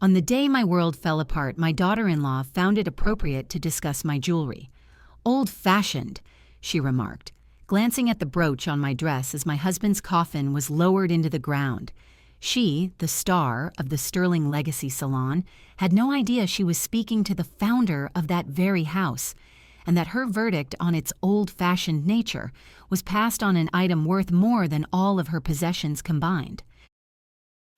On the day my world fell apart, my daughter-in-law found it appropriate to discuss my jewelry. "Old-fashioned," she remarked, glancing at the brooch on my dress as my husband's coffin was lowered into the ground. She, the star of the Sterling Legacy Salon, had no idea she was speaking to the founder of that very house, and that her verdict on its old-fashioned nature was passed on an item worth more than all of her possessions combined.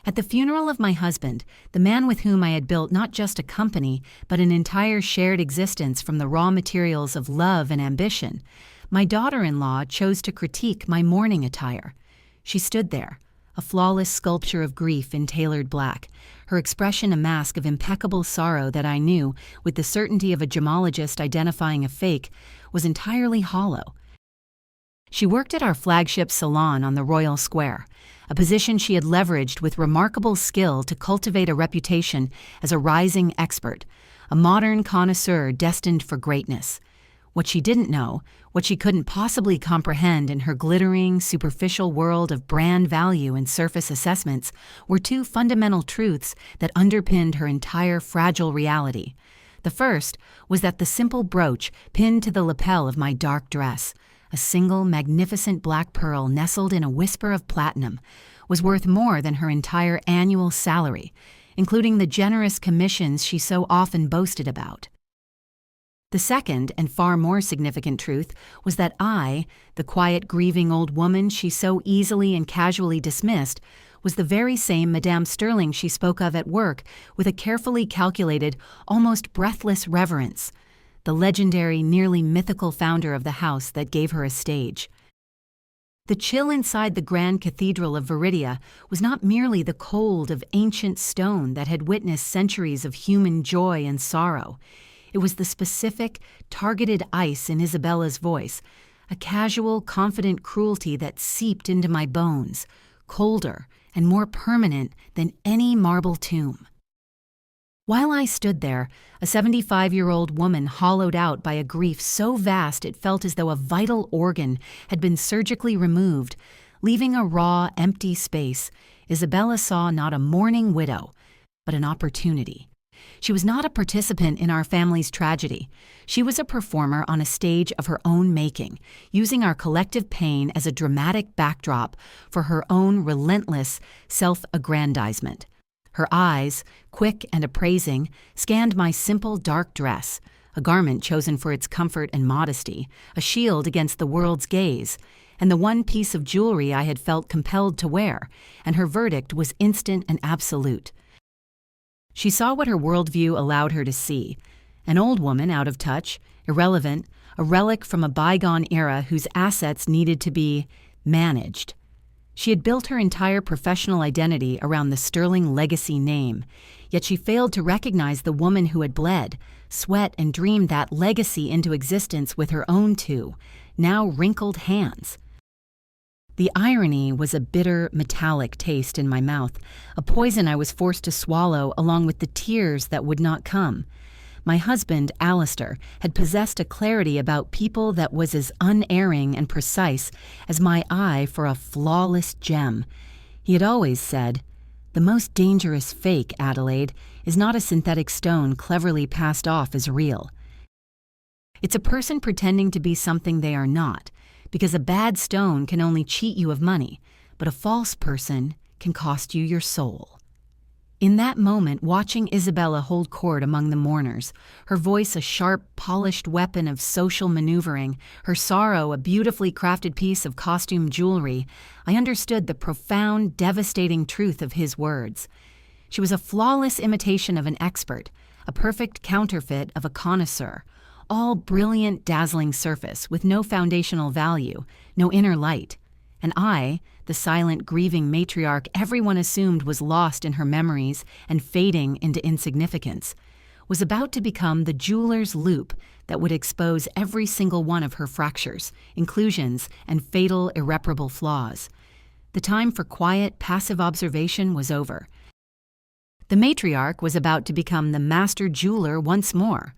At the funeral of my husband, the man with whom I had built not just a company, but an entire shared existence from the raw materials of love and ambition, my daughter-in-law chose to critique my mourning attire. She stood there, a flawless sculpture of grief in tailored black, her expression a mask of impeccable sorrow that I knew, with the certainty of a gemologist identifying a fake, was entirely hollow. She worked at our flagship salon on the Royal Square, a position she had leveraged with remarkable skill to cultivate a reputation as a rising expert, a modern connoisseur destined for greatness. What she didn't know, what she couldn't possibly comprehend in her glittering, superficial world of brand value and surface assessments, were two fundamental truths that underpinned her entire fragile reality. The first was that the simple brooch pinned to the lapel of my dark dress, a single magnificent black pearl nestled in a whisper of platinum, was worth more than her entire annual salary, including the generous commissions she so often boasted about. The second and far more significant truth was that I, the quiet, grieving old woman she so easily and casually dismissed, was the very same Madame Sterling she spoke of at work with a carefully calculated, almost breathless reverence, the legendary, nearly mythical founder of the house that gave her a stage. The chill inside the Grand Cathedral of Viridia was not merely the cold of ancient stone that had witnessed centuries of human joy and sorrow. It was the specific, targeted ice in Isabella's voice, a casual, confident cruelty that seeped into my bones, colder and more permanent than any marble tomb. While I stood there, a 75-year-old woman hollowed out by a grief so vast it felt as though a vital organ had been surgically removed, leaving a raw, empty space, Isabella saw not a mourning widow, but an opportunity. She was not a participant in our family's tragedy. She was a performer on a stage of her own making, using our collective pain as a dramatic backdrop for her own relentless self-aggrandizement. Her eyes, quick and appraising, scanned my simple dark dress, a garment chosen for its comfort and modesty, a shield against the world's gaze, and the one piece of jewelry I had felt compelled to wear, and her verdict was instant and absolute. She saw what her worldview allowed her to see, an old woman out of touch, irrelevant, a relic from a bygone era whose assets needed to be managed. She had built her entire professional identity around the Sterling Legacy name, yet she failed to recognize the woman who had bled, sweat, and dreamed that legacy into existence with her own two, now wrinkled hands. The irony was a bitter, metallic taste in my mouth, a poison I was forced to swallow along with the tears that would not come. My husband, Alistair, had possessed a clarity about people that was as unerring and precise as my eye for a flawless gem. He had always said, "The most dangerous fake, Adelaide, is not a synthetic stone cleverly passed off as real. It's a person pretending to be something they are not, because a bad stone can only cheat you of money, but a false person can cost you your soul." In that moment, watching Isabella hold court among the mourners, her voice a sharp, polished weapon of social maneuvering, her sorrow a beautifully crafted piece of costume jewelry, I understood the profound, devastating truth of his words. She was a flawless imitation of an expert, a perfect counterfeit of a connoisseur, all brilliant, dazzling surface with no foundational value, no inner light. And I, the silent, grieving matriarch everyone assumed was lost in her memories and fading into insignificance, was about to become the jeweler's loupe that would expose every single one of her fractures, inclusions, and fatal, irreparable flaws. The time for quiet, passive observation was over. The matriarch was about to become the master jeweler once more.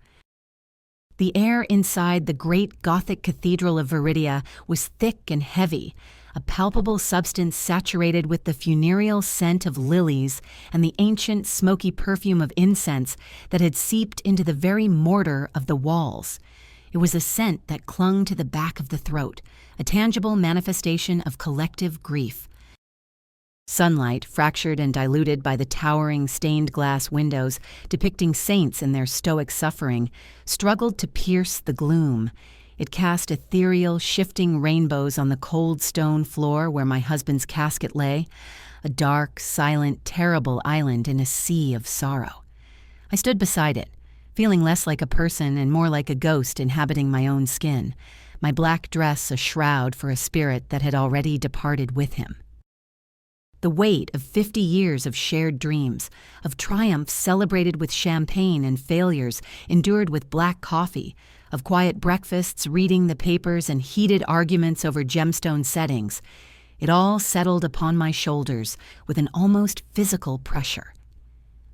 The air inside the great Gothic cathedral of Viridia was thick and heavy, a palpable substance saturated with the funereal scent of lilies and the ancient smoky perfume of incense that had seeped into the very mortar of the walls. It was a scent that clung to the back of the throat, a tangible manifestation of collective grief. Sunlight, fractured and diluted by the towering stained glass windows depicting saints in their stoic suffering, struggled to pierce the gloom. It cast ethereal, shifting rainbows on the cold stone floor where my husband's casket lay, a dark, silent, terrible island in a sea of sorrow. I stood beside it, feeling less like a person and more like a ghost inhabiting my own skin, my black dress a shroud for a spirit that had already departed with him. The weight of 50 years of shared dreams, of triumphs celebrated with champagne and failures endured with black coffee, of quiet breakfasts, reading the papers, and heated arguments over gemstone settings, it all settled upon my shoulders with an almost physical pressure.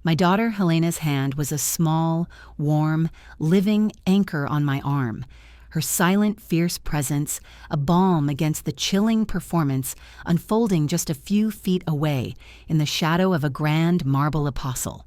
My daughter Helena's hand was a small, warm, living anchor on my arm, her silent, fierce presence a balm against the chilling performance unfolding just a few feet away in the shadow of a grand marble apostle.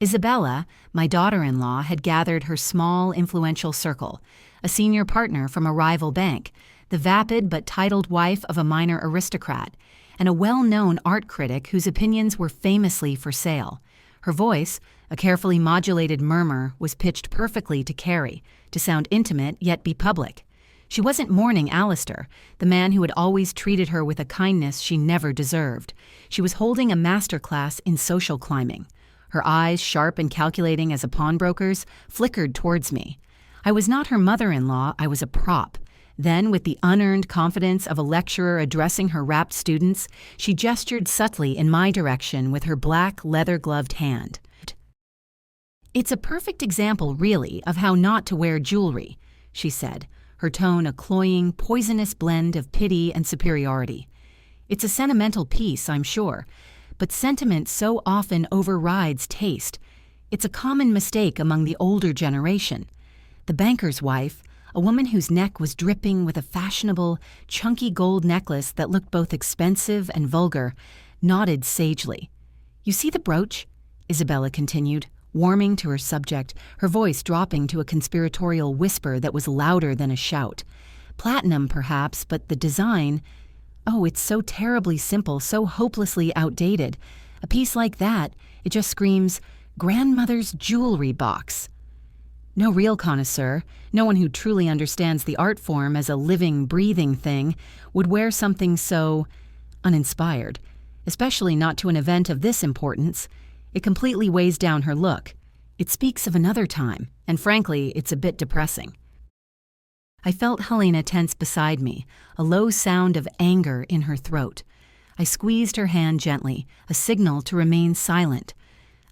Isabella, my daughter-in-law, had gathered her small, influential circle, a senior partner from a rival bank, the vapid but titled wife of a minor aristocrat, and a well-known art critic whose opinions were famously for sale. Her voice, a carefully modulated murmur, was pitched perfectly to Carrie, to sound intimate yet be public. She wasn't mourning Alistair, the man who had always treated her with a kindness she never deserved. She was holding a master class in social climbing. Her eyes, sharp and calculating as a pawnbroker's, flickered towards me. I was not her mother-in-law, I was a prop. Then, with the unearned confidence of a lecturer addressing her rapt students, she gestured subtly in my direction with her black, leather-gloved hand. "It's a perfect example, really, of how not to wear jewelry," she said, her tone a cloying, poisonous blend of pity and superiority. "It's a sentimental piece, I'm sure, but sentiment so often overrides taste. It's a common mistake among the older generation. The banker's wife, a woman whose neck was dripping with a fashionable, chunky gold necklace that looked both expensive and vulgar, nodded sagely. "You see the brooch?" Isabella continued, warming to her subject, her voice dropping to a conspiratorial whisper that was louder than a shout. "Platinum, perhaps, but the design... Oh, it's so terribly simple, so hopelessly outdated. A piece like that, it just screams, 'Grandmother's jewelry box.' No real connoisseur, no one who truly understands the art form as a living, breathing thing, would wear something so uninspired, especially not to an event of this importance. It completely weighs down her look. It speaks of another time, and frankly, it's a bit depressing." I felt Helena tense beside me, a low sound of anger in her throat. I squeezed her hand gently, a signal to remain silent.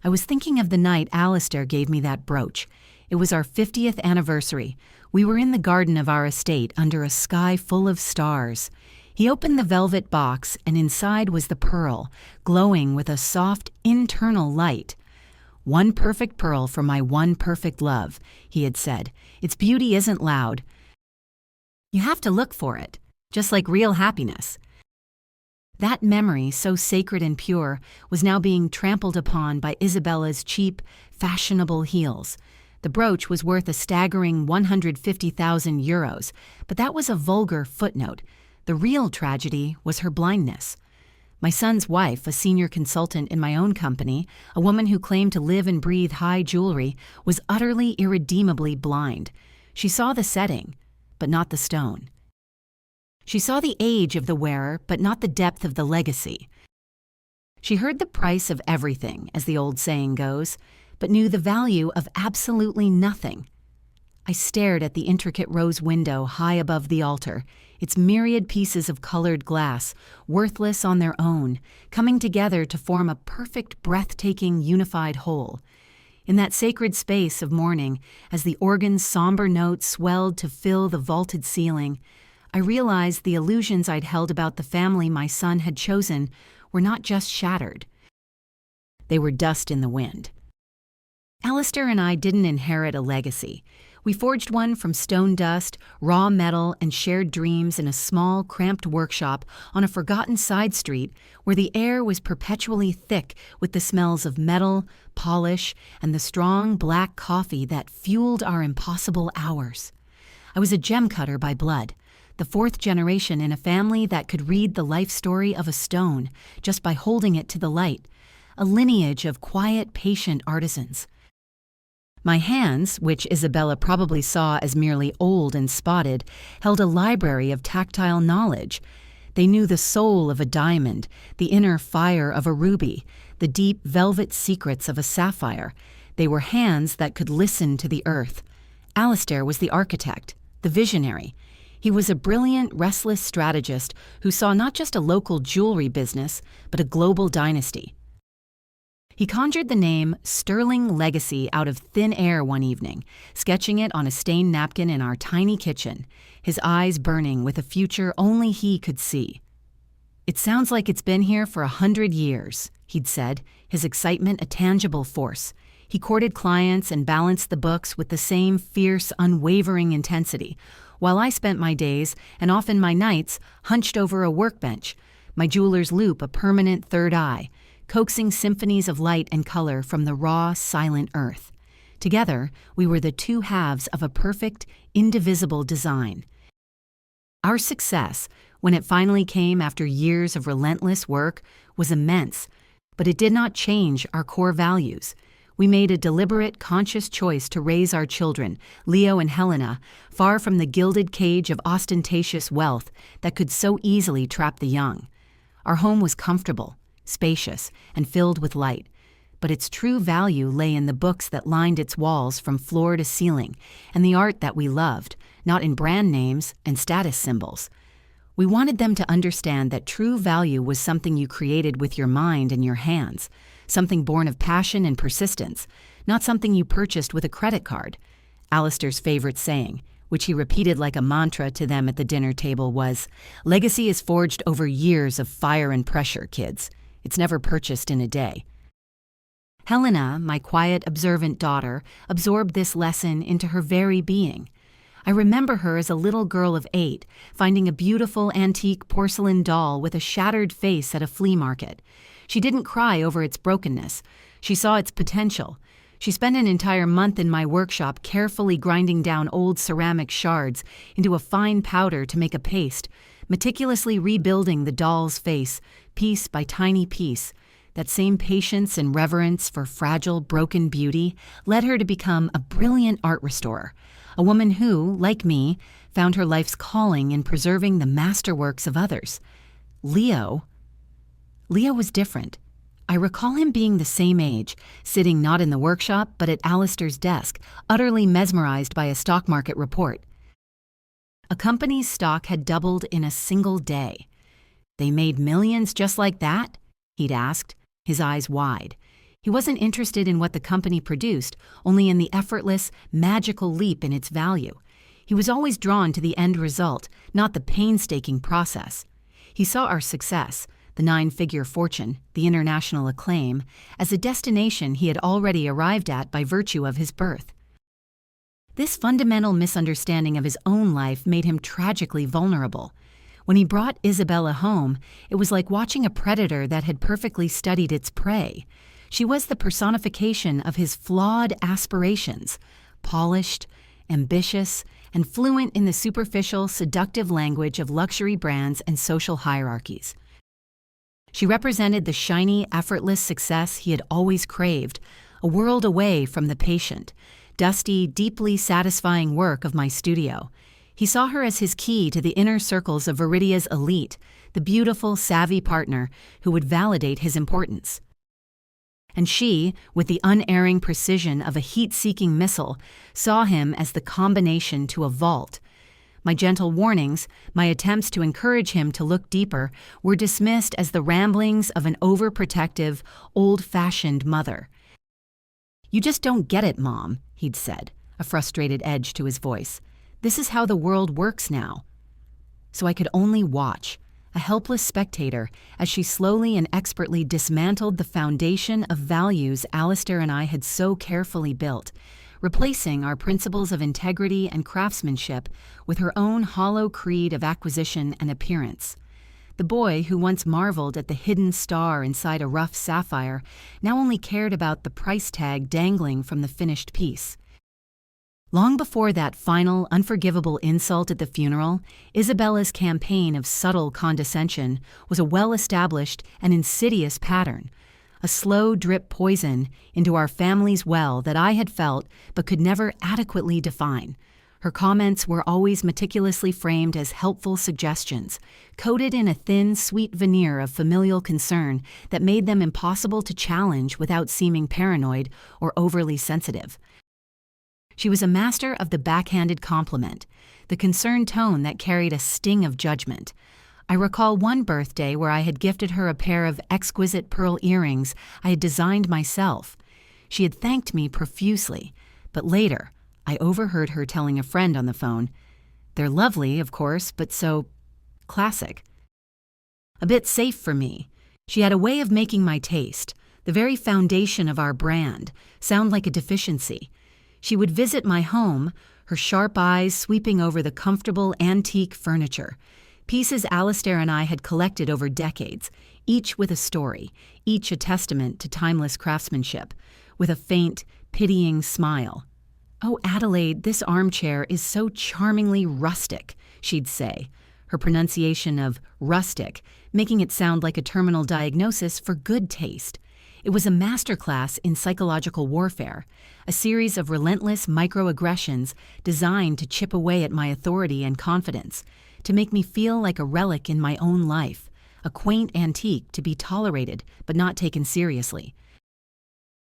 I was thinking of the night Alistair gave me that brooch. It was our 50th anniversary. We were in the garden of our estate under a sky full of stars. He opened the velvet box, and inside was the pearl, glowing with a soft, internal light. "One perfect pearl for my one perfect love," he had said. "Its beauty isn't loud. You have to look for it, just like real happiness." That memory, so sacred and pure, was now being trampled upon by Isabella's cheap, fashionable heels. The brooch was worth a staggering 150,000 euros, but that was a vulgar footnote. The real tragedy was her blindness. My son's wife, a senior consultant in my own company, a woman who claimed to live and breathe high jewelry, was utterly, irredeemably blind. She saw the setting, but not the stone. She saw the age of the wearer, but not the depth of the legacy. She heard the price of everything, as the old saying goes, but knew the value of absolutely nothing. I stared at the intricate rose window high above the altar, its myriad pieces of colored glass, worthless on their own, coming together to form a perfect, breathtaking, unified whole. In that sacred space of mourning, as the organ's somber notes swelled to fill the vaulted ceiling, I realized the illusions I'd held about the family my son had chosen were not just shattered. They were dust in the wind. Alistair and I didn't inherit a legacy. We forged one from stone dust, raw metal, and shared dreams in a small, cramped workshop on a forgotten side street where the air was perpetually thick with the smells of metal, polish, and the strong black coffee that fueled our impossible hours. I was a gem cutter by blood, the fourth generation in a family that could read the life story of a stone just by holding it to the light, a lineage of quiet, patient artisans. My hands, which Isabella probably saw as merely old and spotted, held a library of tactile knowledge. They knew the soul of a diamond, the inner fire of a ruby, the deep velvet secrets of a sapphire. They were hands that could listen to the earth. Alistair was the architect, the visionary. He was a brilliant, restless strategist who saw not just a local jewelry business, but a global dynasty. He conjured the name Sterling Legacy out of thin air one evening, sketching it on a stained napkin in our tiny kitchen, his eyes burning with a future only he could see. "It sounds like it's been here for 100 years, he'd said, his excitement a tangible force. He courted clients and balanced the books with the same fierce, unwavering intensity, while I spent my days, and often my nights, hunched over a workbench, my jeweler's loop a permanent third eye, coaxing symphonies of light and color from the raw, silent earth. Together, we were the two halves of a perfect, indivisible design. Our success, when it finally came after years of relentless work, was immense, but it did not change our core values. We made a deliberate, conscious choice to raise our children, Leo and Helena, far from the gilded cage of ostentatious wealth that could so easily trap the young. Our home was comfortable, spacious, and filled with light, but its true value lay in the books that lined its walls from floor to ceiling, and the art that we loved, not in brand names and status symbols. We wanted them to understand that true value was something you created with your mind and your hands, something born of passion and persistence, not something you purchased with a credit card. Alistair's favorite saying, which he repeated like a mantra to them at the dinner table, was, "Legacy is forged over years of fire and pressure, kids. It's never purchased in a day." Helena, my quiet, observant daughter, absorbed this lesson into her very being. I remember her as a little girl of 8, finding a beautiful antique porcelain doll with a shattered face at a flea market. She didn't cry over its brokenness. She saw its potential. She spent an entire month in my workshop carefully grinding down old ceramic shards into a fine powder to make a paste, meticulously rebuilding the doll's face, piece by tiny piece. That same patience and reverence for fragile, broken beauty led her to become a brilliant art restorer, a woman who, like me, found her life's calling in preserving the masterworks of others. Leo was different. I recall him being the same age, sitting not in the workshop but at Alistair's desk, utterly mesmerized by a stock market report. A company's stock had doubled in a single day. "They made millions just like that?" he'd asked, his eyes wide. He wasn't interested in what the company produced, only in the effortless, magical leap in its value. He was always drawn to the end result, not the painstaking process. He saw our success, the 9-figure fortune, the international acclaim, as a destination he had already arrived at by virtue of his birth. This fundamental misunderstanding of his own life made him tragically vulnerable. When he brought Isabella home, it was like watching a predator that had perfectly studied its prey. She was the personification of his flawed aspirations, polished, ambitious, and fluent in the superficial, seductive language of luxury brands and social hierarchies. She represented the shiny, effortless success he had always craved, a world away from the patient, dusty, deeply satisfying work of my studio. He saw her as his key to the inner circles of Viridia's elite, the beautiful, savvy partner who would validate his importance. And she, with the unerring precision of a heat-seeking missile, saw him as the combination to a vault. My gentle warnings, my attempts to encourage him to look deeper, were dismissed as the ramblings of an overprotective, old-fashioned mother. "You just don't get it, Mom," he'd said, a frustrated edge to his voice. "This is how the world works now." So I could only watch, a helpless spectator, as she slowly and expertly dismantled the foundation of values Alistair and I had so carefully built, replacing our principles of integrity and craftsmanship with her own hollow creed of acquisition and appearance. The boy who once marveled at the hidden star inside a rough sapphire now only cared about the price tag dangling from the finished piece. Long before that final, unforgivable insult at the funeral, Isabella's campaign of subtle condescension was a well-established and insidious pattern, a slow drip poison into our family's well that I had felt but could never adequately define. Her comments were always meticulously framed as helpful suggestions, coated in a thin, sweet veneer of familial concern that made them impossible to challenge without seeming paranoid or overly sensitive. She was a master of the backhanded compliment, the concerned tone that carried a sting of judgment. I recall one birthday where I had gifted her a pair of exquisite pearl earrings I had designed myself. She had thanked me profusely, but later I overheard her telling a friend on the phone, "They're lovely, of course, but so classic." A bit safe for me. She had a way of making my taste, the very foundation of our brand, sound like a deficiency. She would visit my home, her sharp eyes sweeping over the comfortable antique furniture, pieces Alistair and I had collected over decades, each with a story, each a testament to timeless craftsmanship, with a faint, pitying smile. "Oh, Adelaide, this armchair is so charmingly rustic," she'd say, her pronunciation of rustic making it sound like a terminal diagnosis for good taste. It was a masterclass in psychological warfare, a series of relentless microaggressions designed to chip away at my authority and confidence, to make me feel like a relic in my own life, a quaint antique to be tolerated but not taken seriously.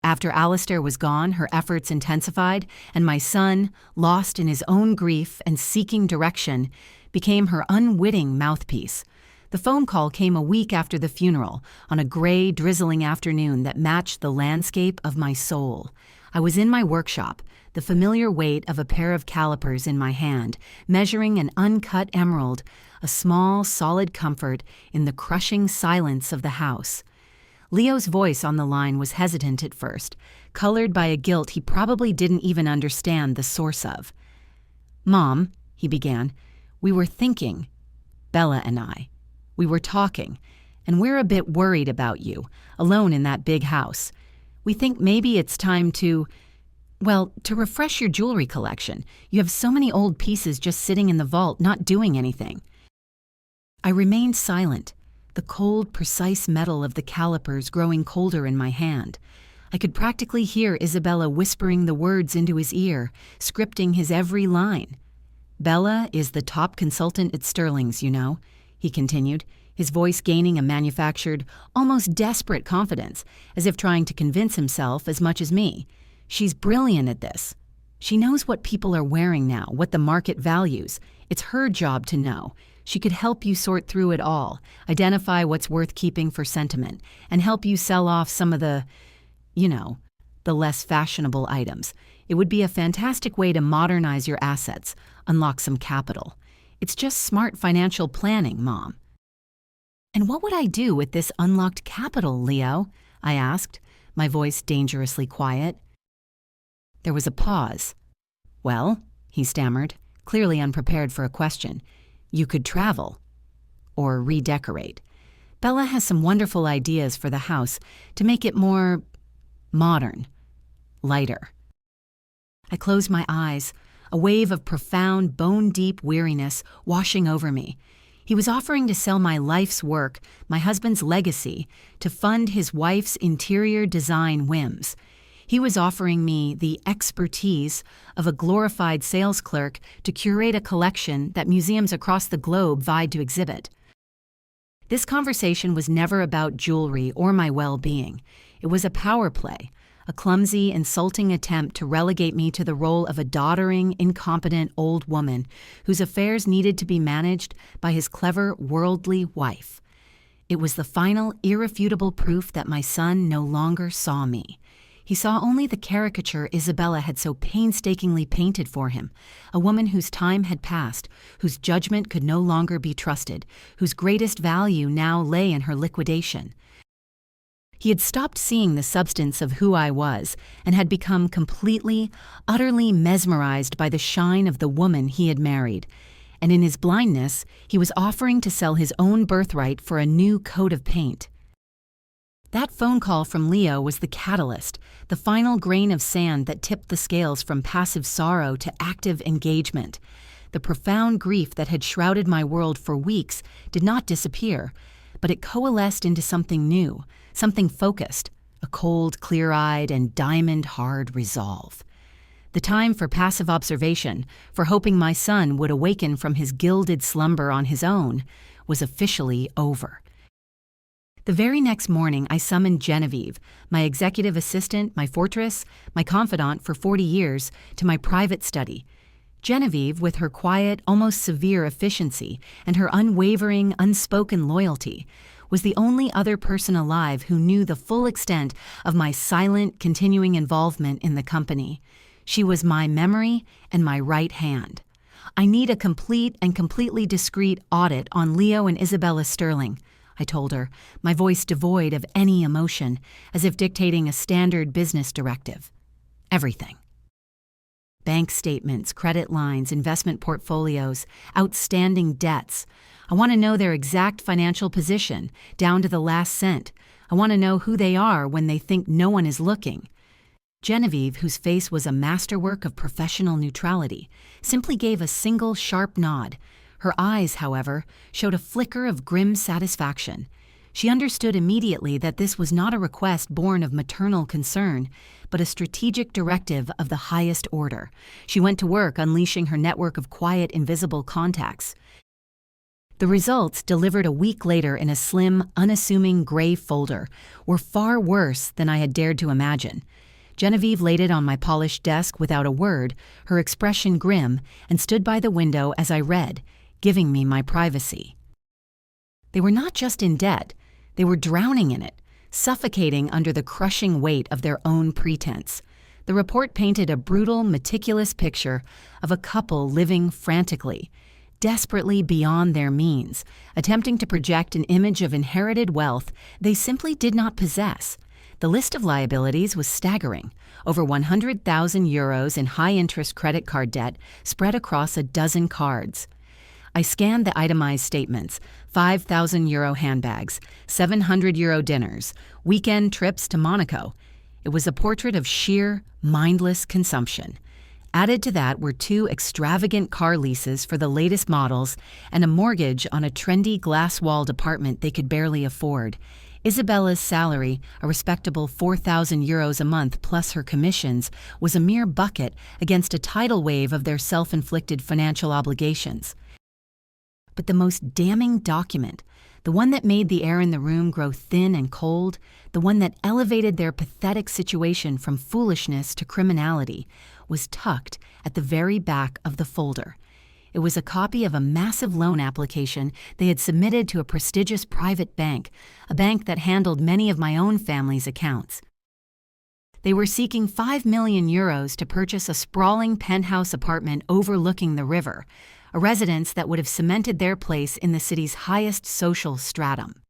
After Alistair was gone, her efforts intensified, and my son, lost in his own grief and seeking direction, became her unwitting mouthpiece. The phone call came a week after the funeral, on a gray, drizzling afternoon that matched the landscape of my soul. I was in my workshop, the familiar weight of a pair of calipers in my hand, measuring an uncut emerald, a small, solid comfort in the crushing silence of the house. Leo's voice on the line was hesitant at first, colored by a guilt he probably didn't even understand the source of. "Mom," he began, "we were thinking, Bella and I. We were talking, and we're a bit worried about you, alone in that big house. We think maybe it's time to refresh your jewelry collection. You have so many old pieces just sitting in the vault, not doing anything." I remained silent, the cold, precise metal of the calipers growing colder in my hand. I could practically hear Isabella whispering the words into his ear, scripting his every line. "Bella is the top consultant at Sterling's, you know," he continued, his voice gaining a manufactured, almost desperate confidence, as if trying to convince himself as much as me. "She's brilliant at this. She knows what people are wearing now, what the market values. It's her job to know. She could help you sort through it all, identify what's worth keeping for sentiment, and help you sell off some of the less fashionable items. It would be a fantastic way to modernize your assets, unlock some capital. It's just smart financial planning, Mom." "And what would I do with this unlocked capital, Leo?" I asked, my voice dangerously quiet. There was a pause. "Well," he stammered, clearly unprepared for a question, "you could travel. Or redecorate. Bella has some wonderful ideas for the house to make it more modern, lighter." I closed my eyes, a wave of profound, bone-deep weariness washing over me. He was offering to sell my life's work, my husband's legacy, to fund his wife's interior design whims. He was offering me the expertise of a glorified sales clerk to curate a collection that museums across the globe vied to exhibit. This conversation was never about jewelry or my well-being. It was a power play, a clumsy, insulting attempt to relegate me to the role of a doddering, incompetent old woman whose affairs needed to be managed by his clever, worldly wife. It was the final, irrefutable proof that my son no longer saw me. He saw only the caricature Isabella had so painstakingly painted for him, a woman whose time had passed, whose judgment could no longer be trusted, whose greatest value now lay in her liquidation. He had stopped seeing the substance of who I was and had become completely, utterly mesmerized by the shine of the woman he had married. And in his blindness, he was offering to sell his own birthright for a new coat of paint. That phone call from Leo was the catalyst, the final grain of sand that tipped the scales from passive sorrow to active engagement. The profound grief that had shrouded my world for weeks did not disappear, but it coalesced into something new, something focused, a cold, clear-eyed, and diamond-hard resolve. The time for passive observation, for hoping my son would awaken from his gilded slumber on his own, was officially over. The very next morning, I summoned Genevieve, my executive assistant, my fortress, my confidant for 40 years, to my private study. Genevieve, with her quiet, almost severe efficiency and her unwavering, unspoken loyalty, was the only other person alive who knew the full extent of my silent, continuing involvement in the company. She was my memory and my right hand. I need a complete and completely discreet audit on Leo and Isabella Sterling, I told her, my voice devoid of any emotion, as if dictating a standard business directive. Everything. Bank statements, credit lines, investment portfolios, outstanding debts. I want to know their exact financial position, down to the last cent. I want to know who they are when they think no one is looking. Genevieve, whose face was a masterwork of professional neutrality, simply gave a single sharp nod. Her eyes, however, showed a flicker of grim satisfaction. She understood immediately that this was not a request born of maternal concern, but a strategic directive of the highest order. She went to work unleashing her network of quiet, invisible contacts. The results, delivered a week later in a slim, unassuming gray folder, were far worse than I had dared to imagine. Genevieve laid it on my polished desk without a word, her expression grim, and stood by the window as I read, giving me my privacy. They were not just in debt, they were drowning in it, suffocating under the crushing weight of their own pretense. The report painted a brutal, meticulous picture of a couple living frantically, desperately beyond their means, attempting to project an image of inherited wealth they simply did not possess. The list of liabilities was staggering, over 100,000 euros in high-interest credit card debt spread across a dozen cards. I scanned the itemized statements: 5,000 euro handbags, 700 euro dinners, weekend trips to Monaco. It was a portrait of sheer, mindless consumption. Added to that were 2 extravagant car leases for the latest models and a mortgage on a trendy glass-walled apartment they could barely afford. Isabella's salary, a respectable 4,000 euros a month plus her commissions, was a mere bucket against a tidal wave of their self-inflicted financial obligations. But the most damning document, the one that made the air in the room grow thin and cold, the one that elevated their pathetic situation from foolishness to criminality, was tucked at the very back of the folder. It was a copy of a massive loan application they had submitted to a prestigious private bank, a bank that handled many of my own family's accounts. They were seeking 5 million euros to purchase a sprawling penthouse apartment overlooking the river, a residence that would have cemented their place in the city's highest social stratum.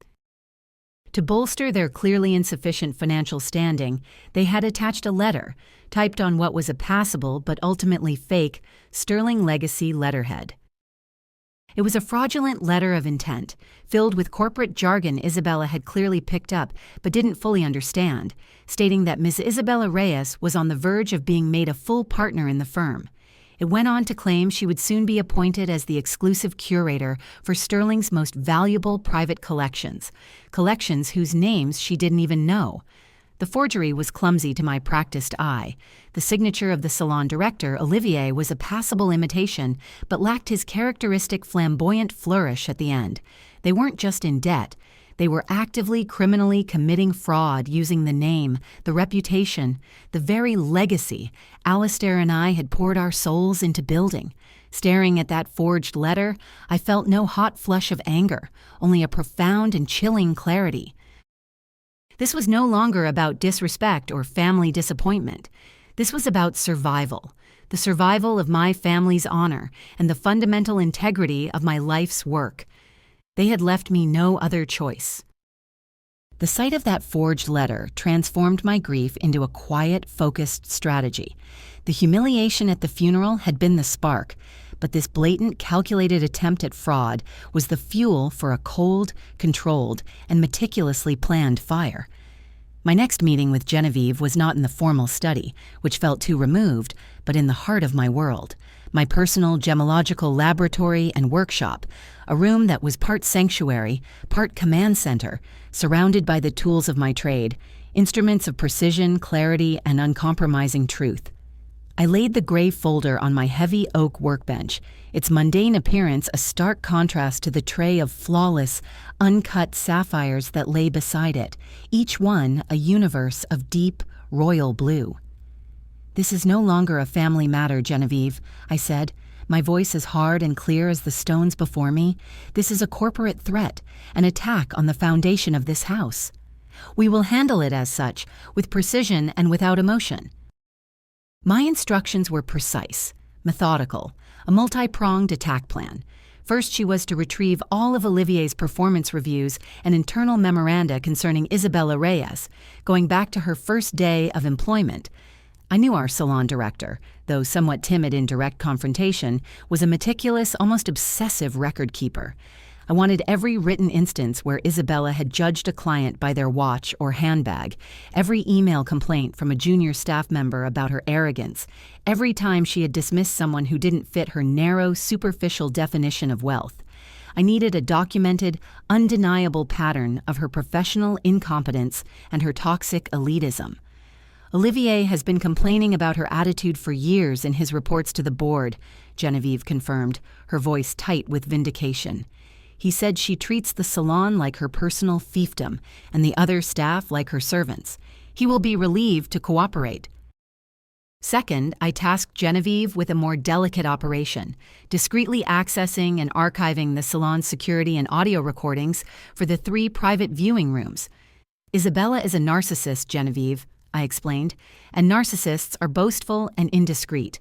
To bolster their clearly insufficient financial standing, they had attached a letter, typed on what was a passable but ultimately fake Sterling Legacy letterhead. It was a fraudulent letter of intent, filled with corporate jargon Isabella had clearly picked up but didn't fully understand, stating that Ms. Isabella Reyes was on the verge of being made a full partner in the firm. It went on to claim she would soon be appointed as the exclusive curator for Sterling's most valuable private collections whose names she didn't even know. The forgery was clumsy to my practiced eye. The signature of the salon director, Olivier, was a passable imitation, but lacked his characteristic flamboyant flourish at the end. They weren't just in debt. They were actively, criminally committing fraud using the name, the reputation, the very legacy Alistair and I had poured our souls into building. Staring at that forged letter, I felt no hot flush of anger, only a profound and chilling clarity. This was no longer about disrespect or family disappointment. This was about survival, the survival of my family's honor and the fundamental integrity of my life's work. They had left me no other choice. The sight of that forged letter transformed my grief into a quiet, focused strategy. The humiliation at the funeral had been the spark, but this blatant, calculated attempt at fraud was the fuel for a cold, controlled, and meticulously planned fire. My next meeting with Genevieve was not in the formal study, which felt too removed, but in the heart of my world, my personal gemological laboratory and workshop, a room that was part sanctuary, part command center, surrounded by the tools of my trade, instruments of precision, clarity, and uncompromising truth. I laid the gray folder on my heavy oak workbench, its mundane appearance a stark contrast to the tray of flawless, uncut sapphires that lay beside it, each one a universe of deep, royal blue. "This is no longer a family matter, Genevieve," I said, my voice as hard and clear as the stones before me. "This is a corporate threat, an attack on the foundation of this house. We will handle it as such, with precision and without emotion." My instructions were precise, methodical, a multi-pronged attack plan. First, she was to retrieve all of Olivier's performance reviews and internal memoranda concerning Isabella Reyes, going back to her first day of employment. I knew our salon director, though somewhat timid in direct confrontation, was a meticulous, almost obsessive record keeper. I wanted every written instance where Isabella had judged a client by their watch or handbag, every email complaint from a junior staff member about her arrogance, every time she had dismissed someone who didn't fit her narrow, superficial definition of wealth. I needed a documented, undeniable pattern of her professional incompetence and her toxic elitism. "Olivier has been complaining about her attitude for years in his reports to the board," Genevieve confirmed, her voice tight with vindication. "He said she treats the salon like her personal fiefdom and the other staff like her servants. He will be relieved to cooperate." Second, I tasked Genevieve with a more delicate operation, discreetly accessing and archiving the salon's security and audio recordings for the 3 private viewing rooms. "Isabella is a narcissist, Genevieve," I explained, "and narcissists are boastful and indiscreet.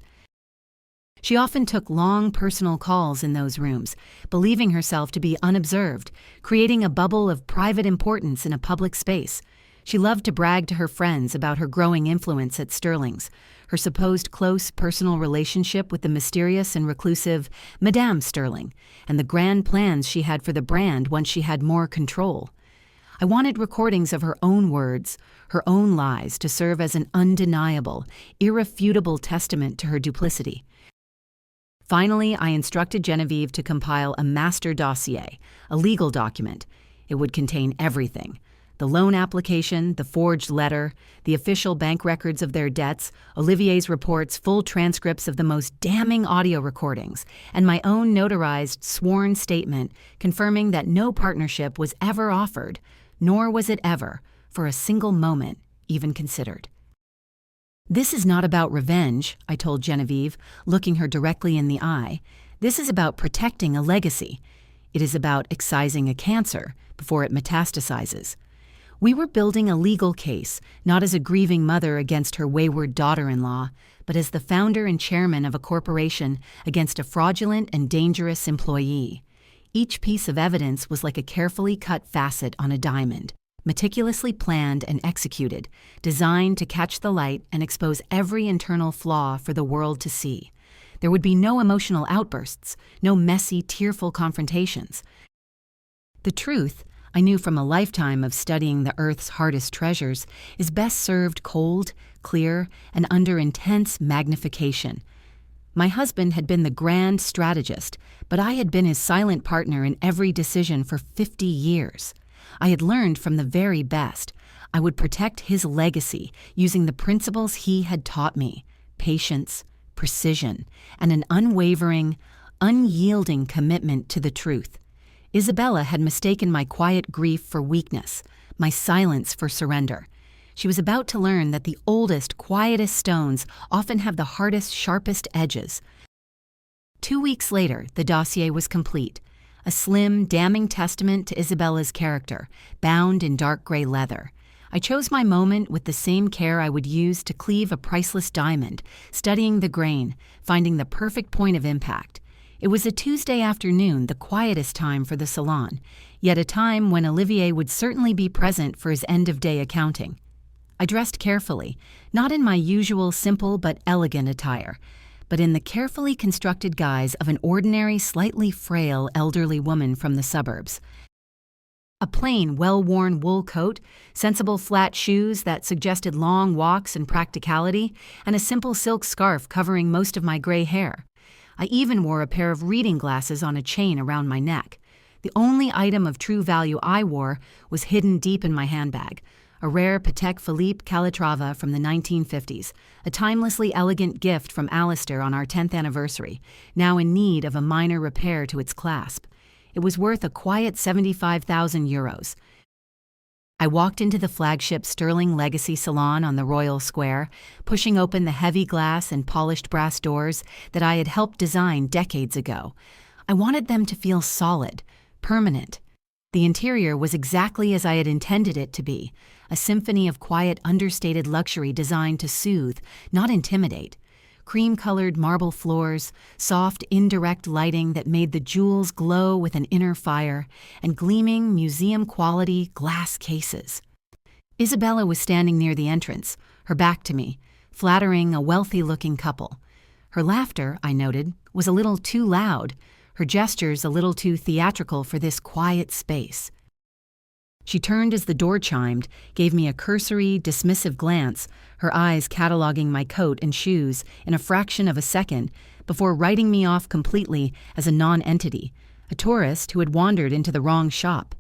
She often took long personal calls in those rooms, believing herself to be unobserved, creating a bubble of private importance in a public space. She loved to brag to her friends about her growing influence at Sterling's, her supposed close personal relationship with the mysterious and reclusive Madame Sterling, and the grand plans she had for the brand once she had more control. I wanted recordings of her own words, her own lies, to serve as an undeniable, irrefutable testament to her duplicity. Finally, I instructed Genevieve to compile a master dossier, a legal document. It would contain everything: the loan application, the forged letter, the official bank records of their debts, Olivier's reports, full transcripts of the most damning audio recordings, and my own notarized, sworn statement confirming that no partnership was ever offered, nor was it ever, for a single moment, even considered. "This is not about revenge," I told Genevieve, looking her directly in the eye. "This is about protecting a legacy. It is about excising a cancer before it metastasizes." We were building a legal case, not as a grieving mother against her wayward daughter-in-law, but as the founder and chairman of a corporation against a fraudulent and dangerous employee. Each piece of evidence was like a carefully cut facet on a diamond, meticulously planned and executed, designed to catch the light and expose every internal flaw for the world to see. There would be no emotional outbursts, no messy, tearful confrontations. The truth, I knew from a lifetime of studying the Earth's hardest treasures, is best served cold, clear, and under intense magnification. My husband had been the grand strategist, but I had been his silent partner in every decision for 50 years. I had learned from the very best. I would protect his legacy using the principles he had taught me: patience, precision, and an unwavering, unyielding commitment to the truth. Isabella had mistaken my quiet grief for weakness, my silence for surrender. She was about to learn that the oldest, quietest stones often have the hardest, sharpest edges. 2 weeks later, the dossier was complete. A slim, damning testament to Isabella's character, bound in dark gray leather. I chose my moment with the same care I would use to cleave a priceless diamond, studying the grain, finding the perfect point of impact. It was a Tuesday afternoon, the quietest time for the salon, yet a time when Olivier would certainly be present for his end-of-day accounting. I dressed carefully, not in my usual simple but elegant attire, but in the carefully constructed guise of an ordinary, slightly frail elderly woman from the suburbs. A plain, well-worn wool coat, sensible flat shoes that suggested long walks and practicality, and a simple silk scarf covering most of my gray hair. I even wore a pair of reading glasses on a chain around my neck. The only item of true value I wore was hidden deep in my handbag, a rare Patek Philippe Calatrava from the 1950s, a timelessly elegant gift from Alistair on our 10th anniversary, now in need of a minor repair to its clasp. It was worth a quiet 75,000 euros. I walked into the flagship Sterling Legacy Salon on the Royal Square, pushing open the heavy glass and polished brass doors that I had helped design decades ago. I wanted them to feel solid, permanent. The interior was exactly as I had intended it to be, a symphony of quiet, understated luxury designed to soothe, not intimidate. Cream-colored marble floors, soft, indirect lighting that made the jewels glow with an inner fire, and gleaming, museum-quality glass cases. Isabella was standing near the entrance, her back to me, flattering a wealthy-looking couple. Her laughter, I noted, was a little too loud, her gestures a little too theatrical for this quiet space. She turned as the door chimed, gave me a cursory, dismissive glance, her eyes cataloging my coat and shoes in a fraction of a second before writing me off completely as a non-entity, a tourist who had wandered into the wrong shop.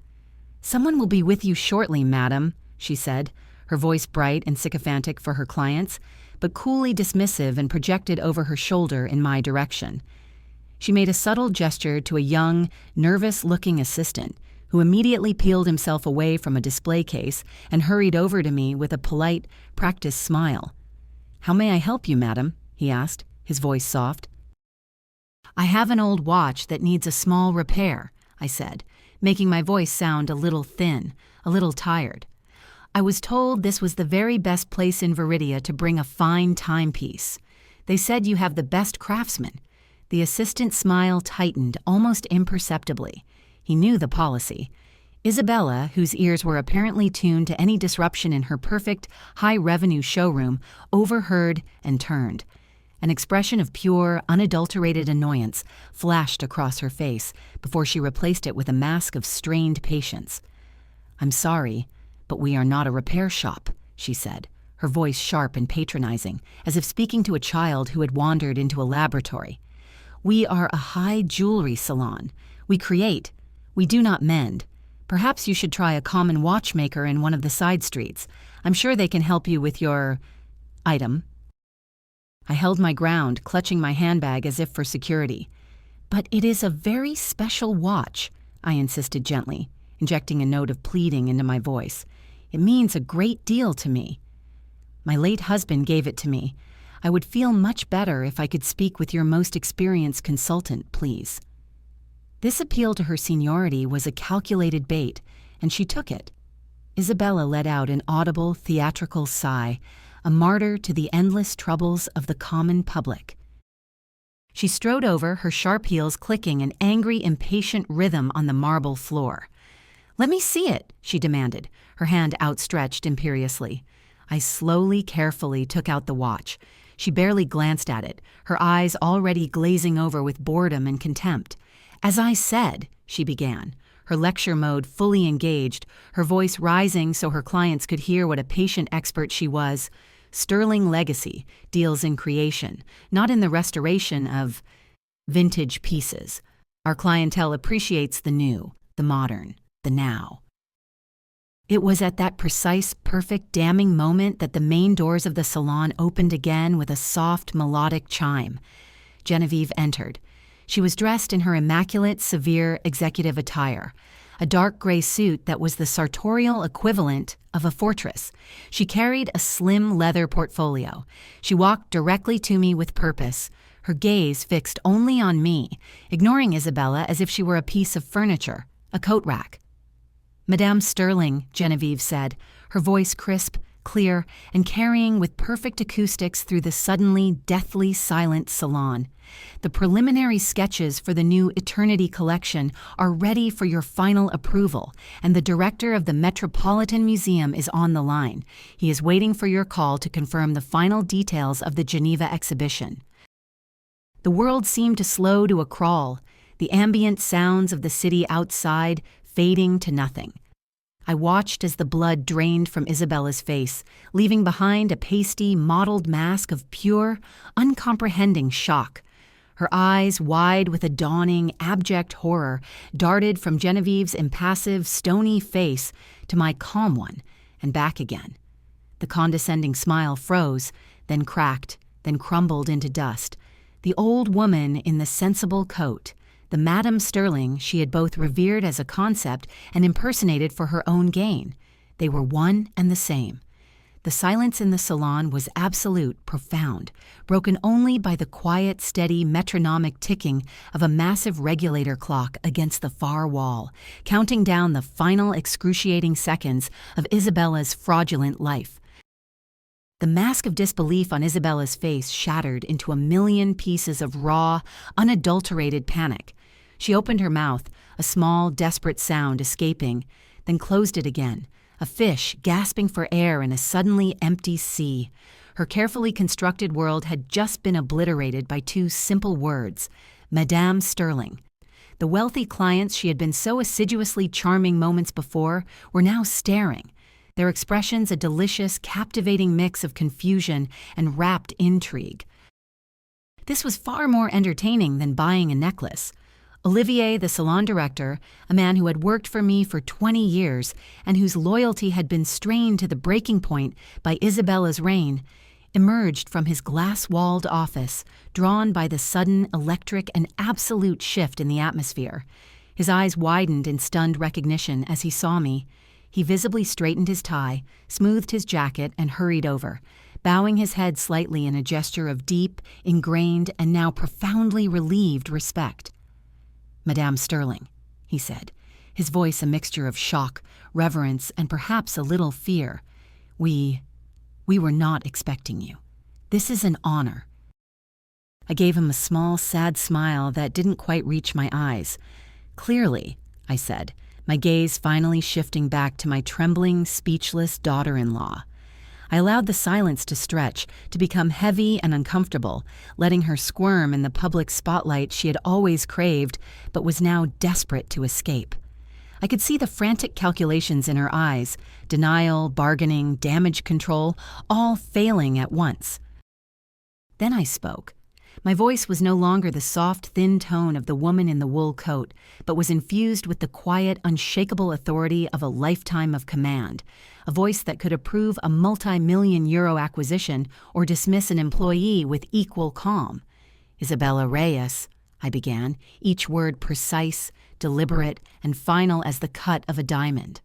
"Someone will be with you shortly, madam," she said, her voice bright and sycophantic for her clients, but coolly dismissive and projected over her shoulder in my direction. She made a subtle gesture to a young, nervous-looking assistant, who immediately peeled himself away from a display case and hurried over to me with a polite, practiced smile. "How may I help you, madam?" he asked, his voice soft. "I have an old watch that needs a small repair," I said, making my voice sound a little thin, a little tired. I was told this was the very best place in Viridia to bring a fine timepiece. They said you have the best craftsmen. The assistant's smile tightened almost imperceptibly. He knew the policy. Isabella, whose ears were apparently tuned to any disruption in her perfect, high-revenue showroom, overheard and turned. An expression of pure, unadulterated annoyance flashed across her face before she replaced it with a mask of strained patience. "I'm sorry, but we are not a repair shop," she said, her voice sharp and patronizing, as if speaking to a child who had wandered into a laboratory. "We are a high jewelry salon. We create. We do not mend. Perhaps you should try a common watchmaker in one of the side streets. I'm sure they can help you with your item." I held my ground, clutching my handbag as if for security. "But it is a very special watch," I insisted gently, injecting a note of pleading into my voice. "It means a great deal to me. My late husband gave it to me. I would feel much better if I could speak with your most experienced consultant, please." This appeal to her seniority was a calculated bait, and she took it. Isabella let out an audible, theatrical sigh, a martyr to the endless troubles of the common public. She strode over, her sharp heels clicking an angry, impatient rhythm on the marble floor. "Let me see it," she demanded, her hand outstretched imperiously. I slowly, carefully took out the watch. She barely glanced at it, her eyes already glazing over with boredom and contempt. "As I said," she began, her lecture mode fully engaged, her voice rising so her clients could hear what a patient expert she was, "Sterling Legacy deals in creation, not in the restoration of vintage pieces. Our clientele appreciates the new, the modern, the now." It was at that precise, perfect, damning moment that the main doors of the salon opened again with a soft, melodic chime. Genevieve entered. She was dressed in her immaculate, severe executive attire, a dark gray suit that was the sartorial equivalent of a fortress. She carried a slim leather portfolio. She walked directly to me with purpose, her gaze fixed only on me, ignoring Isabella as if she were a piece of furniture, a coat rack. "Madame Sterling," Genevieve said, her voice crisp, clear, and carrying with perfect acoustics through the suddenly deathly silent salon. The preliminary sketches for the new Eternity collection are ready for your final approval, and the director of the Metropolitan Museum is on the line. He is waiting for your call to confirm the final details of the Geneva exhibition. The world seemed to slow to a crawl, the ambient sounds of the city outside fading to nothing. I watched as the blood drained from Isabella's face, leaving behind a pasty, mottled mask of pure, uncomprehending shock. Her eyes, wide with a dawning, abject horror, darted from Genevieve's impassive, stony face to my calm one, and back again. The condescending smile froze, then cracked, then crumbled into dust. The old woman in the sensible coat, the Madame Sterling she had both revered as a concept and impersonated for her own gain. They were one and the same. The silence in the salon was absolute, profound, broken only by the quiet, steady, metronomic ticking of a massive regulator clock against the far wall, counting down the final excruciating seconds of Isabella's fraudulent life. The mask of disbelief on Isabella's face shattered into a million pieces of raw, unadulterated panic. She opened her mouth, a small, desperate sound escaping, then closed it again, a fish gasping for air in a suddenly empty sea. Her carefully constructed world had just been obliterated by two simple words: Madame Sterling. The wealthy clients she had been so assiduously charming moments before were now staring, their expressions a delicious, captivating mix of confusion and rapt intrigue. This was far more entertaining than buying a necklace. Olivier, the salon director, a man who had worked for me for 20 years and whose loyalty had been strained to the breaking point by Isabella's reign, emerged from his glass-walled office, drawn by the sudden, electric, and absolute shift in the atmosphere. His eyes widened in stunned recognition as he saw me. He visibly straightened his tie, smoothed his jacket, and hurried over, bowing his head slightly in a gesture of deep, ingrained, and now profoundly relieved respect. "Madame Sterling," he said, his voice a mixture of shock, reverence, and perhaps a little fear. We were not expecting you. This is an honor." I gave him a small, sad smile that didn't quite reach my eyes. "Clearly," I said, my gaze finally shifting back to my trembling, speechless daughter-in-law. I allowed the silence to stretch, to become heavy and uncomfortable, letting her squirm in the public spotlight she had always craved, but was now desperate to escape. I could see the frantic calculations in her eyes, denial, bargaining, damage control, all failing at once. Then I spoke. My voice was no longer the soft, thin tone of the woman in the wool coat, but was infused with the quiet, unshakable authority of a lifetime of command, a voice that could approve a multi-million-euro acquisition or dismiss an employee with equal calm. "Isabella Reyes," I began, each word precise, deliberate, and final as the cut of a diamond.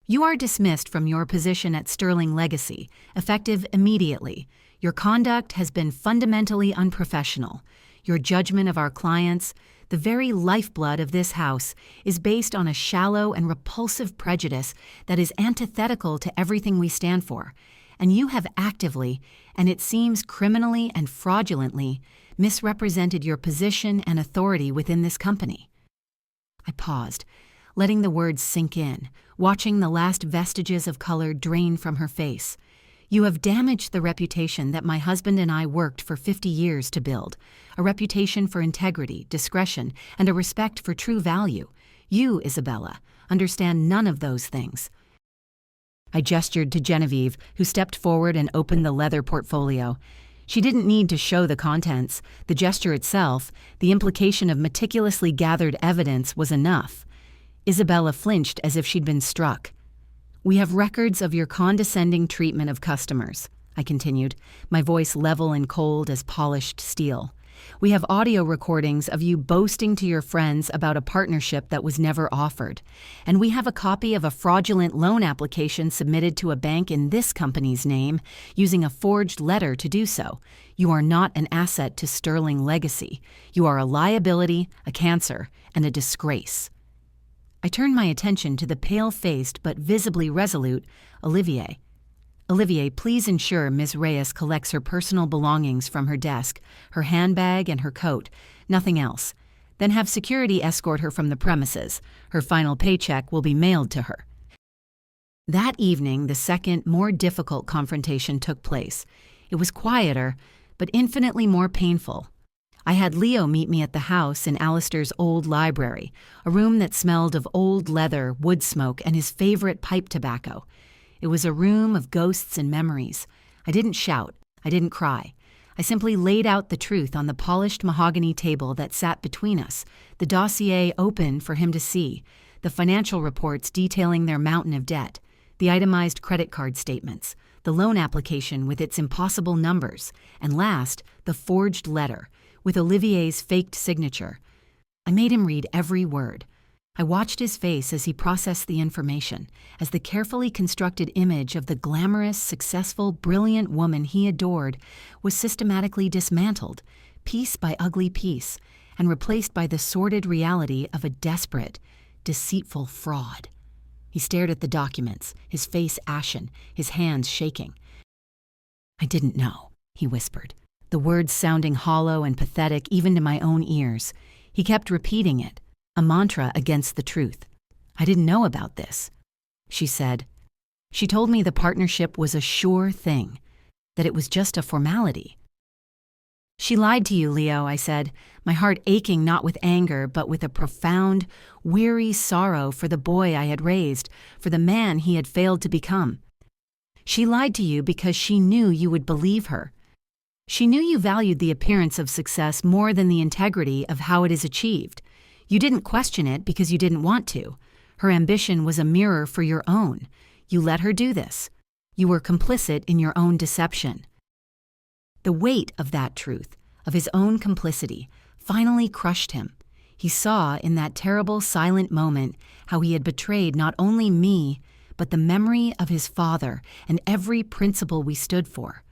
"You are dismissed from your position at Sterling Legacy, effective immediately. Your conduct has been fundamentally unprofessional. Your judgment of our clients, the very lifeblood of this house, is based on a shallow and repulsive prejudice that is antithetical to everything we stand for, and you have actively, and it seems criminally and fraudulently, misrepresented your position and authority within this company." I paused, letting the words sink in, watching the last vestiges of color drain from her face. "You have damaged the reputation that my husband and I worked for 50 years to build, a reputation for integrity, discretion, and a respect for true value. You, Isabella, understand none of those things." I gestured to Genevieve, who stepped forward and opened the leather portfolio. She didn't need to show the contents. The gesture itself, the implication of meticulously gathered evidence, was enough. Isabella flinched as if she'd been struck. "We have records of your condescending treatment of customers," I continued, my voice level and cold as polished steel. "We have audio recordings of you boasting to your friends about a partnership that was never offered. And we have a copy of a fraudulent loan application submitted to a bank in this company's name, using a forged letter to do so. You are not an asset to Sterling Legacy. You are a liability, a cancer, and a disgrace." I turned my attention to the pale-faced but visibly resolute Olivier. Olivier, please ensure Ms. Reyes collects her personal belongings from her desk, her handbag and her coat, nothing else. Then have security escort her from the premises. Her final paycheck will be mailed to her." That evening, the second, more difficult confrontation took place. It was quieter, but infinitely more painful. I had Leo meet me at the house in Alistair's old library, a room that smelled of old leather, wood smoke, and his favorite pipe tobacco. It was a room of ghosts and memories. I didn't shout. I didn't cry. I simply laid out the truth on the polished mahogany table that sat between us, the dossier open for him to see, the financial reports detailing their mountain of debt, the itemized credit card statements, the loan application with its impossible numbers, and last, the forged letter, with Olivier's faked signature. I made him read every word. I watched his face as he processed the information, as the carefully constructed image of the glamorous, successful, brilliant woman he adored was systematically dismantled, piece by ugly piece, and replaced by the sordid reality of a desperate, deceitful fraud. He stared at the documents, his face ashen, his hands shaking. "I didn't know," he whispered, the words sounding hollow and pathetic even to my own ears. He kept repeating it, a mantra against the truth. "I didn't know about this," she said. She told me the partnership was a sure thing, that it was just a formality. "She lied to you, Leo," I said, my heart aching not with anger but with a profound, weary sorrow for the boy I had raised, for the man he had failed to become. "She lied to you because she knew you would believe her. She knew you valued the appearance of success more than the integrity of how it is achieved. You didn't question it because you didn't want to. Her ambition was a mirror for your own. You let her do this. You were complicit in your own deception." The weight of that truth, of his own complicity, finally crushed him. He saw in that terrible silent moment how he had betrayed not only me, but the memory of his father and every principle we stood for.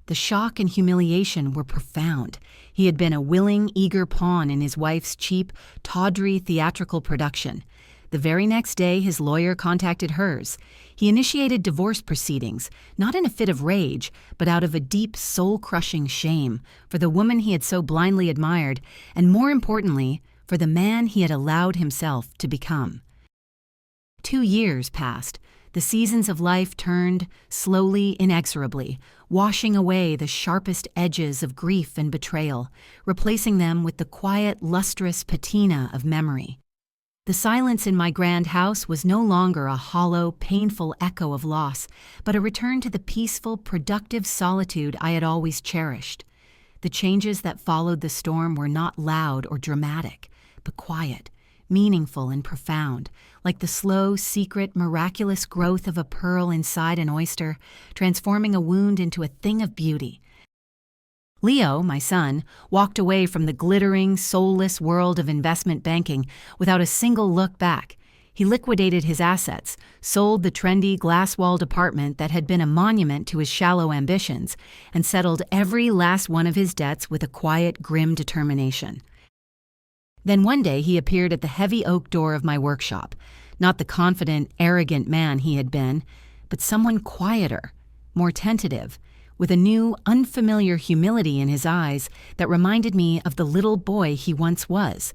The shock and humiliation were profound. He had been a willing, eager pawn in his wife's cheap, tawdry theatrical production. The very next day, his lawyer contacted hers. He initiated divorce proceedings, not in a fit of rage, but out of a deep, soul-crushing shame for the woman he had so blindly admired, and more importantly, for the man he had allowed himself to become. 2 years passed. The seasons of life turned, slowly, inexorably, washing away the sharpest edges of grief and betrayal, replacing them with the quiet, lustrous patina of memory. The silence in my grand house was no longer a hollow, painful echo of loss, but a return to the peaceful, productive solitude I had always cherished. The changes that followed the storm were not loud or dramatic, but quiet, meaningful and profound, like the slow, secret, miraculous growth of a pearl inside an oyster, transforming a wound into a thing of beauty. Leo, my son, walked away from the glittering, soulless world of investment banking without a single look back. He liquidated his assets, sold the trendy glass-walled apartment that had been a monument to his shallow ambitions, and settled every last one of his debts with a quiet, grim determination. Then one day he appeared at the heavy oak door of my workshop, not the confident, arrogant man he had been, but someone quieter, more tentative, with a new, unfamiliar humility in his eyes that reminded me of the little boy he once was.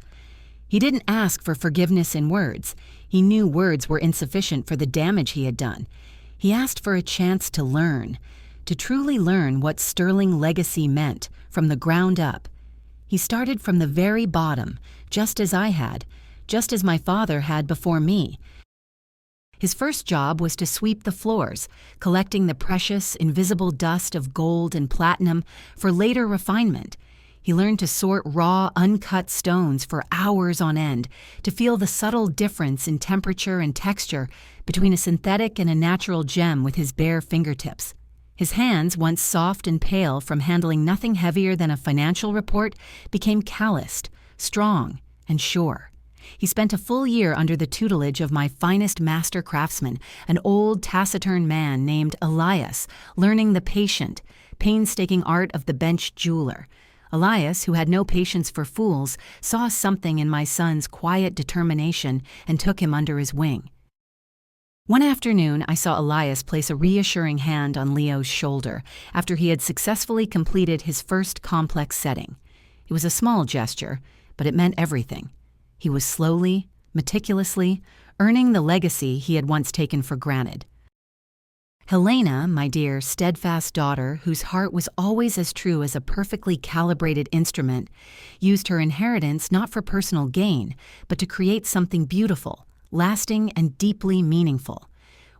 He didn't ask for forgiveness in words. He knew words were insufficient for the damage he had done. He asked for a chance to learn, to truly learn what sterling legacy meant from the ground up. He started from the very bottom, just as I had, just as my father had before me. His first job was to sweep the floors, collecting the precious, invisible dust of gold and platinum for later refinement. He learned to sort raw, uncut stones for hours on end, to feel the subtle difference in temperature and texture between a synthetic and a natural gem with his bare fingertips. His hands, once soft and pale from handling nothing heavier than a financial report, became calloused, strong, and sure. He spent a full year under the tutelage of my finest master craftsman, an old, taciturn man named Elias, learning the patient, painstaking art of the bench jeweler. Elias, who had no patience for fools, saw something in my son's quiet determination and took him under his wing. One afternoon, I saw Elias place a reassuring hand on Leo's shoulder after he had successfully completed his first complex setting. It was a small gesture, but it meant everything. He was slowly, meticulously, earning the legacy he had once taken for granted. Helena, my dear, steadfast daughter, whose heart was always as true as a perfectly calibrated instrument, used her inheritance not for personal gain, but to create something beautiful, lasting and deeply meaningful.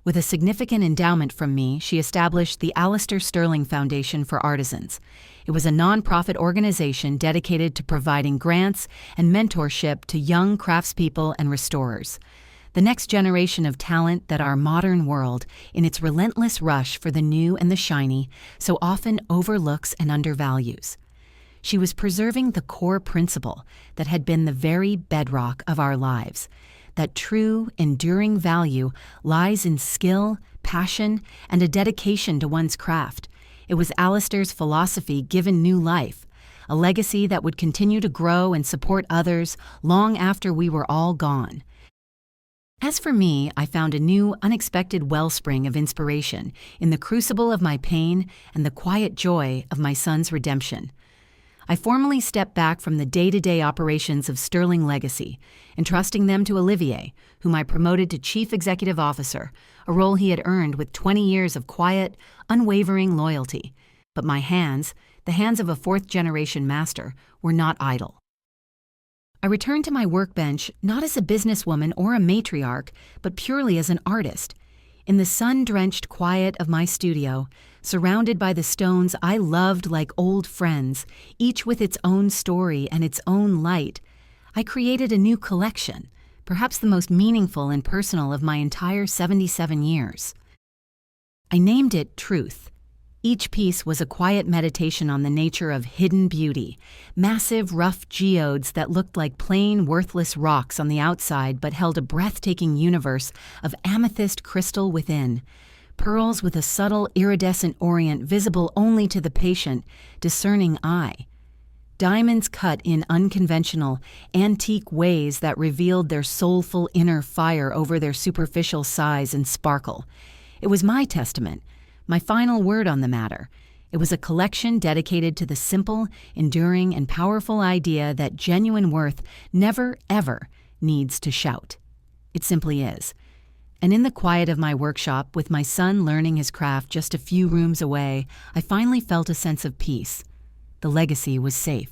With a significant endowment from me, she established the Alistair Sterling Foundation for Artisans. It was a nonprofit organization dedicated to providing grants and mentorship to young craftspeople and restorers, the next generation of talent that our modern world, in its relentless rush for the new and the shiny, so often overlooks and undervalues. She was preserving the core principle that had been the very bedrock of our lives, that true, enduring value lies in skill, passion, and a dedication to one's craft. It was Alistair's philosophy given new life, a legacy that would continue to grow and support others long after we were all gone. As for me, I found a new, unexpected wellspring of inspiration in the crucible of my pain and the quiet joy of my son's redemption. I formally stepped back from the day-to-day operations of Sterling Legacy, entrusting them to Olivier, whom I promoted to Chief Executive Officer, a role he had earned with 20 years of quiet, unwavering loyalty. But my hands, the hands of a fourth-generation master, were not idle. I returned to my workbench not as a businesswoman or a matriarch, but purely as an artist. In the sun-drenched quiet of my studio, surrounded by the stones I loved like old friends, each with its own story and its own light, I created a new collection, perhaps the most meaningful and personal of my entire 77 years. I named it Truth. Each piece was a quiet meditation on the nature of hidden beauty, massive, rough geodes that looked like plain, worthless rocks on the outside but held a breathtaking universe of amethyst crystal within, pearls with a subtle, iridescent orient visible only to the patient, discerning eye, diamonds cut in unconventional, antique ways that revealed their soulful inner fire over their superficial size and sparkle. It was my testament, my final word on the matter. It was a collection dedicated to the simple, enduring, and powerful idea that genuine worth never, ever needs to shout. It simply is. And in the quiet of my workshop, with my son learning his craft just a few rooms away, I finally felt a sense of peace. The legacy was safe.